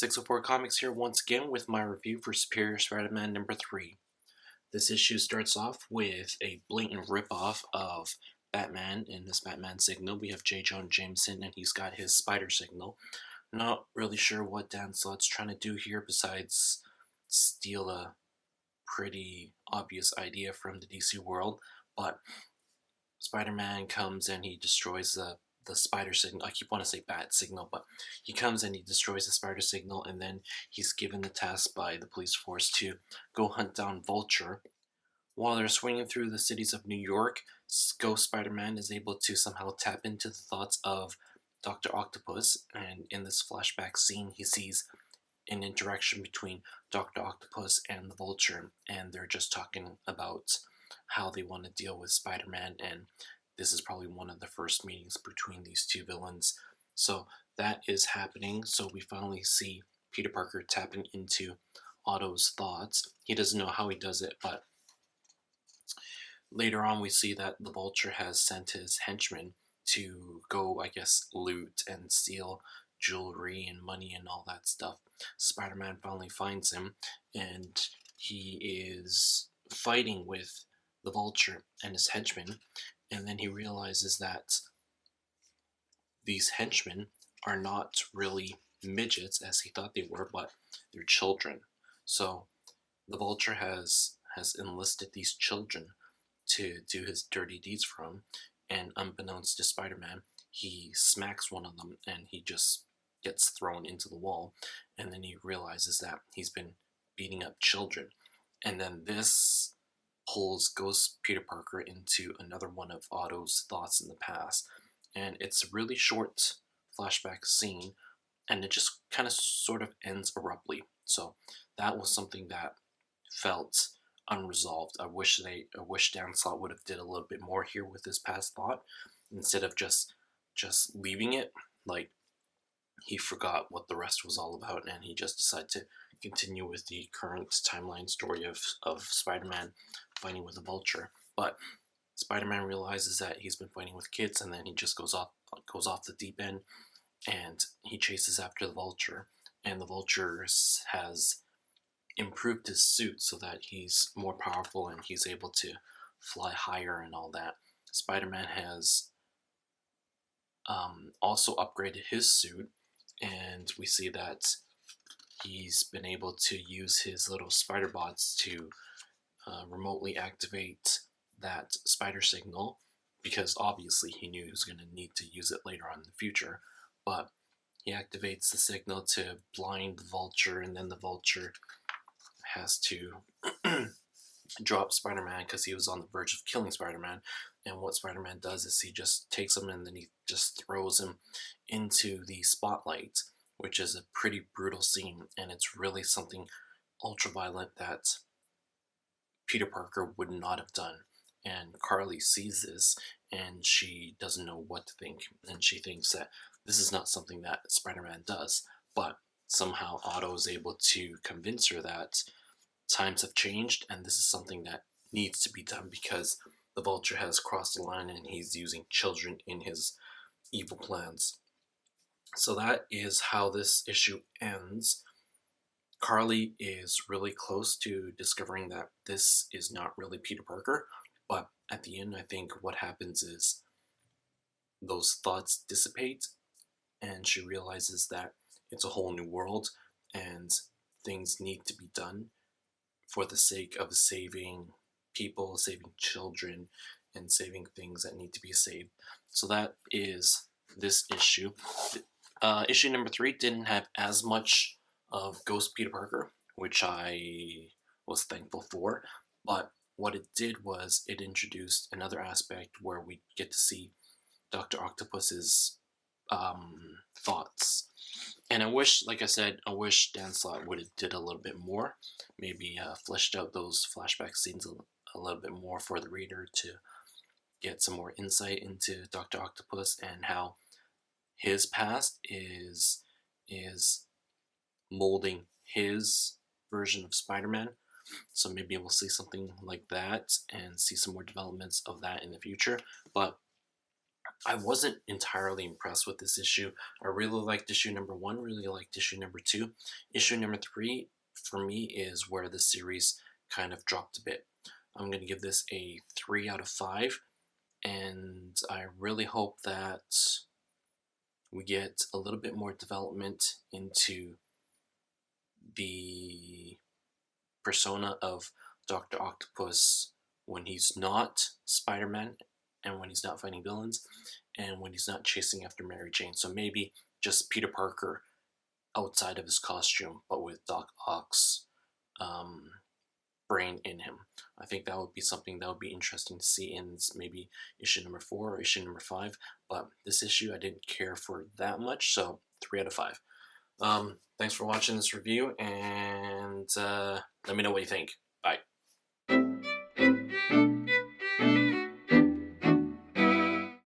604 Comics here once again with my review for Superior Spider-Man number 3. This issue starts off with a blatant ripoff of Batman. In this Batman signal, we have J. Jonah Jameson, and he's got his spider signal. Not really sure what Dan Slott's trying to do here besides steal a pretty obvious idea from the DC world, but Spider-Man comes and he destroys the spider signal. I keep wanting to say bat signal, but he comes and he destroys the spider signal, and then he's given the task by the police force to go hunt down Vulture. While they're swinging through the cities of New York, Ghost Spider-Man is able to somehow tap into the thoughts of Dr. Octopus, and in this flashback scene, he sees an interaction between Dr. Octopus and the Vulture, and they're just talking about how they want to deal with Spider-Man, and this is probably one of the first meetings between these two villains. So that is happening. So we finally see Peter Parker tapping into Otto's thoughts. He doesn't know how he does it, but later on we see that the Vulture has sent his henchmen to go, I guess, loot and steal jewelry and money and all that stuff. Spider-Man finally finds him, and he is fighting with the Vulture and his henchmen, and then he realizes that these henchmen are not really midgets as he thought they were, but they're children. So the Vulture has enlisted these children to do his dirty deeds for him, and unbeknownst to Spider-Man, he smacks one of them and he just gets thrown into the wall, and then he realizes that he's been beating up children. And then this pulls Ghost Peter Parker into another one of Otto's thoughts in the past. And it's a really short flashback scene, and it just kind of sort of ends abruptly. So that was something that felt unresolved. I wish Dan Slott would have did a little bit more here with this past thought, instead of just leaving it like he forgot what the rest was all about, and he just decided to continue with the current timeline story of Spider-Man fighting with the Vulture. But Spider-Man realizes that he's been fighting with kids, and then he just goes off the deep end, and he chases after the Vulture. And the Vulture has improved his suit so that he's more powerful and he's able to fly higher and all that. Spider-Man has also upgraded his suit, and we see that he's been able to use his little spider bots to remotely activate that spider signal, because obviously he knew he was going to need to use it later on in the future. But he activates the signal to blind the Vulture, and then the Vulture has to drop Spider-Man because he was on the verge of killing Spider-Man. And what Spider-Man does is he just takes him and then he just throws him into the spotlight, which is a pretty brutal scene, and it's really something ultra-violent that Peter Parker would not have done. And Carly sees this, and she doesn't know what to think, and she thinks that this is not something that Spider-Man does, but somehow Otto is able to convince her that times have changed, and this is something that needs to be done because the Vulture has crossed the line and he's using children in his evil plans. So that is how this issue ends. Carly is really close to discovering that this is not really Peter Parker, but at the end I think what happens is those thoughts dissipate and she realizes that it's a whole new world and things need to be done for the sake of saving people, saving children, and saving things that need to be saved. So that is this issue. Issue number 3 didn't have as much of Ghost Peter Parker, which I was thankful for, but what it did was it introduced another aspect where we get to see Dr. Octopus's thoughts. And I wish, like I said, Dan Slott would have did a little bit more, maybe fleshed out those flashback scenes a little bit more for the reader to get some more insight into Dr. Octopus and how his past is molding his version of Spider-Man. So maybe we'll see something like that and see some more developments of that in the future. But I wasn't entirely impressed with this issue. I really liked issue number 1, really liked issue number 2. Issue number 3, for me, is where the series kind of dropped a bit. I'm going to give this a 3 out of 5, and I really hope that we get a little bit more development into the persona of Dr. Octopus when he's not Spider-Man and when he's not fighting villains and when he's not chasing after Mary Jane. So maybe just Peter Parker outside of his costume, but with Doc Ock's brain in him. I think that would be something that would be interesting to see in maybe issue number 4 or issue number 5. But this issue I didn't care for that much, so 3 out of 5. Thanks for watching this review, and let me know what you think. Bye.